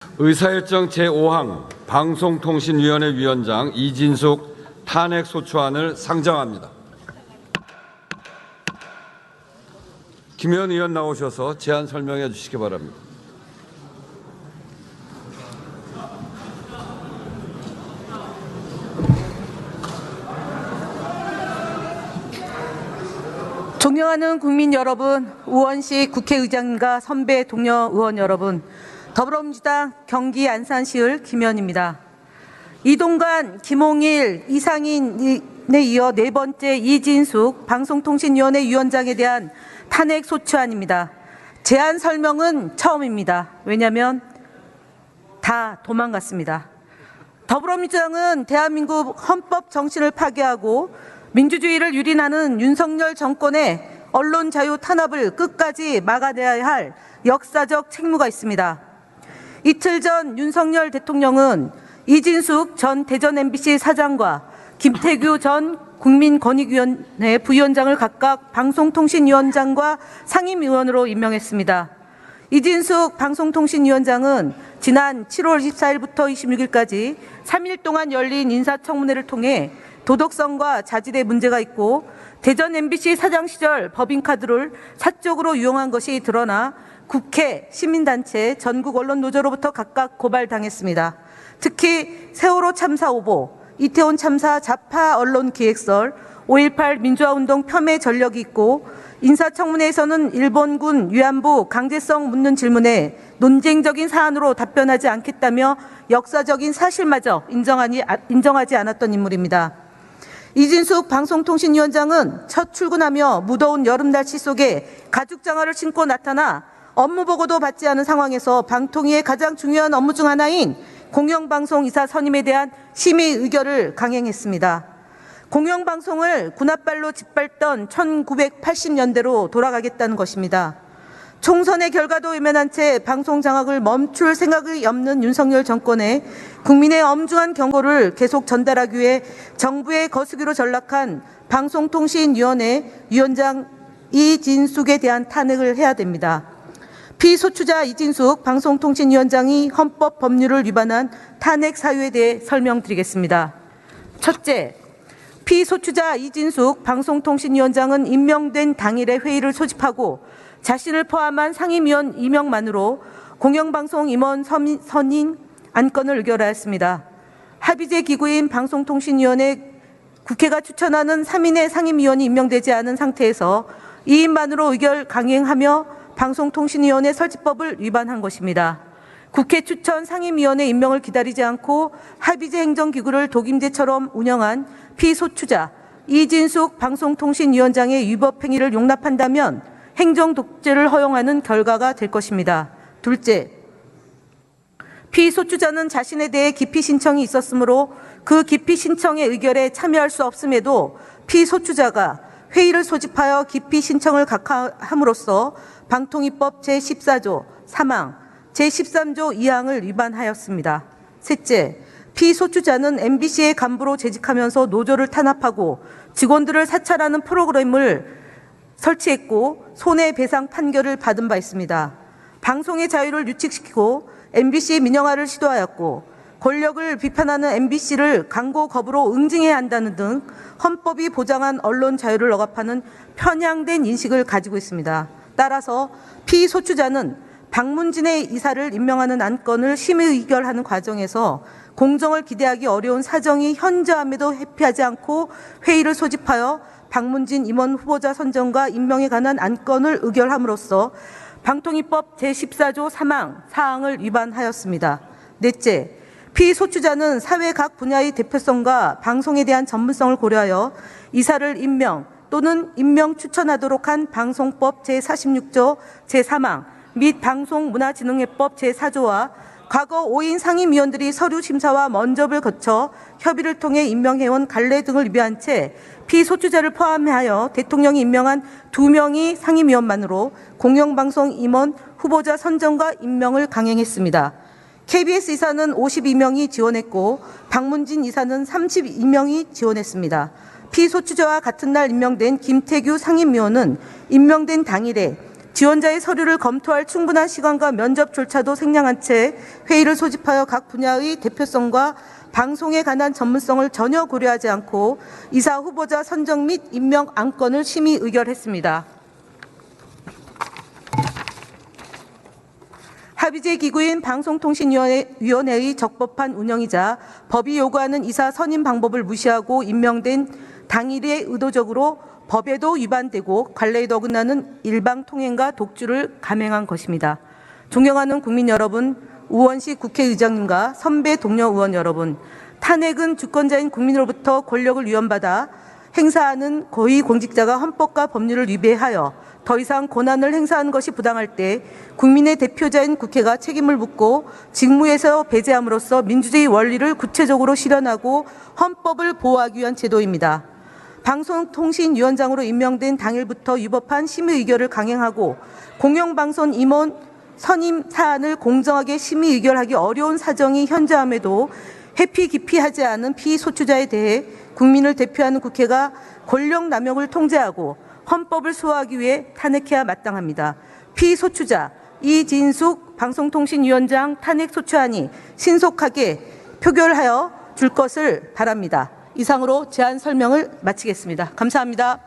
의사일정 제5항 방송통신위원회 위원장 이진숙 탄핵소추안을 상정합니다. 김현 의원 나오셔서 제안 설명해 주시기 바랍니다. 존경하는 국민 여러분, 우원식 국회의장님과 선배 동료 의원 여러분, 더불어민주당 경기 안산시을 김현입니다. 이동관, 김홍일, 이상인에 이어 네 번째 이진숙 방송통신위원회 위원장에 대한 탄핵소추안입니다. 제안 설명은 처음입니다. 왜냐하면 다 도망갔습니다. 더불어민주당은 대한민국 헌법 정신을 파괴하고 민주주의를 유린하는 윤석열 정권의 언론 자유 탄압을 끝까지 막아내야 할 역사적 책무가 있습니다. 이틀 전 윤석열 대통령은 이진숙 전 대전 MBC 사장과 김태규 전 국민권익위원회 부위원장을 각각 방송통신위원장과 상임위원으로 임명했습니다. 이진숙 방송통신위원장은 지난 7월 24일부터 26일까지 3일 동안 열린 인사청문회를 통해 도덕성과 자질에 문제가 있고 대전 MBC 사장 시절 법인카드를 사적으로 이용한 것이 드러나 국회, 시민단체, 전국 언론노조로부터 각각 고발당했습니다. 특히 세월호 참사 오보, 이태원 참사 좌파 언론 기획설, 5.18 민주화운동 폄훼 전력이 있고 인사청문회에서는 일본군 위안부 강제성 묻는 질문에 논쟁적인 사안으로 답변하지 않겠다며 역사적인 사실마저 인정하지 않았던 인물입니다. 이진숙 방송통신위원장은 첫 출근하며 무더운 여름 날씨 속에 가죽 장화를 신고 나타나 업무 보고도 받지 않은 상황에서 방통위의 가장 중요한 업무 중 하나인 공영방송 이사 선임에 대한 심의 의결을 강행했습니다. 공영방송을 군홧발로 짓밟던 1980년대로 돌아가겠다는 것입니다. 총선의 결과도 외면한 채 방송 장악을 멈출 생각이 없는 윤석열 정권에 국민의 엄중한 경고를 계속 전달하기 위해 정부의 거수기로 전락한 방송통신위원회 위원장 이진숙에 대한 탄핵을 해야 됩니다. 피소추자 이진숙 방송통신위원장이 헌법 법률을 위반한 탄핵 사유에 대해 설명드리겠습니다. 첫째, 피소추자 이진숙 방송통신위원장은 임명된 당일에 회의를 소집하고 자신을 포함한 상임위원 임명만으로 공영방송 임원 선임 안건을 의결하였습니다. 합의제 기구인 방송통신위원회 국회가 추천하는 3인의 상임위원이 임명되지 않은 상태에서 2인만으로 의결 강행하며 방송통신위원회 설치법을 위반한 것입니다. 국회 추천 상임위원회 임명을 기다리지 않고 합의제 행정기구를 독임제처럼 운영한 피소추자 이진숙 방송통신위원장의 위법 행위를 용납한다면 행정 독재를 허용하는 결과가 될 것입니다. 둘째, 피소추자는 자신에 대해 기피 신청이 있었으므로 그 기피 신청의 의결에 참여할 수 없음에도 피소추자가 회의를 소집하여 기피 신청을 각하함으로써 방통위법 제14조 3항, 제13조 2항을 위반하였습니다. 셋째, 피소추자는 MBC의 간부로 재직하면서 노조를 탄압하고 직원들을 사찰하는 프로그램을 설치했고 손해배상 판결을 받은 바 있습니다. 방송의 자유를 규칙시키고 MBC 민영화를 시도하였고 권력을 비판하는 MBC를 광고 거부로 응징해야 한다는 등 헌법이 보장한 언론 자유를 억압하는 편향된 인식을 가지고 있습니다. 따라서 피소추자는 박문진의 이사를 임명하는 안건을 심의 의결하는 과정에서 공정을 기대하기 어려운 사정이 현저함에도 회피하지 않고 회의를 소집하여 박문진 임원 후보자 선정과 임명에 관한 안건을 의결함으로써 방통위법 제14조 3항, 4항을 위반하였습니다. 넷째, 피소추자는 사회 각 분야의 대표성과 방송에 대한 전문성을 고려하여 이사를 임명 또는 임명 추천하도록 한 방송법 제46조 제3항 및 방송문화진흥회법 제4조와 과거 5인 상임위원들이 서류 심사와 면접을 거쳐 협의를 통해 임명해온 관례 등을 위배한 채 피소추자를 포함하여 대통령이 임명한 2명의 상임위원만으로 공영방송 임원 후보자 선정과 임명을 강행했습니다. KBS 이사는 52명이 지원했고 박문진 이사는 32명이 지원했습니다. 피소추자와 같은 날 임명된 김태규 상임위원은 임명된 당일에 지원자의 서류를 검토할 충분한 시간과 면접 절차도 생략한 채 회의를 소집하여 각 분야의 대표성과 방송에 관한 전문성을 전혀 고려하지 않고 이사 후보자 선정 및 임명 안건을 심의 의결했습니다. 합의제 기구인 방송통신위원회의 적법한 운영이자 법이 요구하는 이사 선임 방법을 무시하고 임명된 당일에 의도적으로 법에도 위반되고 관례에도 어긋나는 일방통행과 독주를 감행한 것입니다. 존경하는 국민 여러분, 우원식 국회의장님과 선배 동료 의원 여러분, 탄핵은 주권자인 국민으로부터 권력을 위헌받아 행사하는 고위공직자가 헌법과 법률을 위배하여 더 이상 권한을 행사하는 것이 부당할 때 국민의 대표자인 국회가 책임을 묻고 직무에서 배제함으로써 민주주의 원리를 구체적으로 실현하고 헌법을 보호하기 위한 제도입니다. 방송통신위원장으로 임명된 당일부터 위법한 심의 의결을 강행하고 공영방송 임원 선임 사안을 공정하게 심의 의결하기 어려운 사정이 현저함에도 회피 기피하지 않은 피소추자에 대해 국민을 대표하는 국회가 권력 남용을 통제하고 헌법을 수호하기 위해 탄핵해야 마땅합니다. 피소추자 이진숙 방송통신위원장 탄핵 소추안이 신속하게 표결하여 줄 것을 바랍니다. 이상으로 제안 설명을 마치겠습니다. 감사합니다.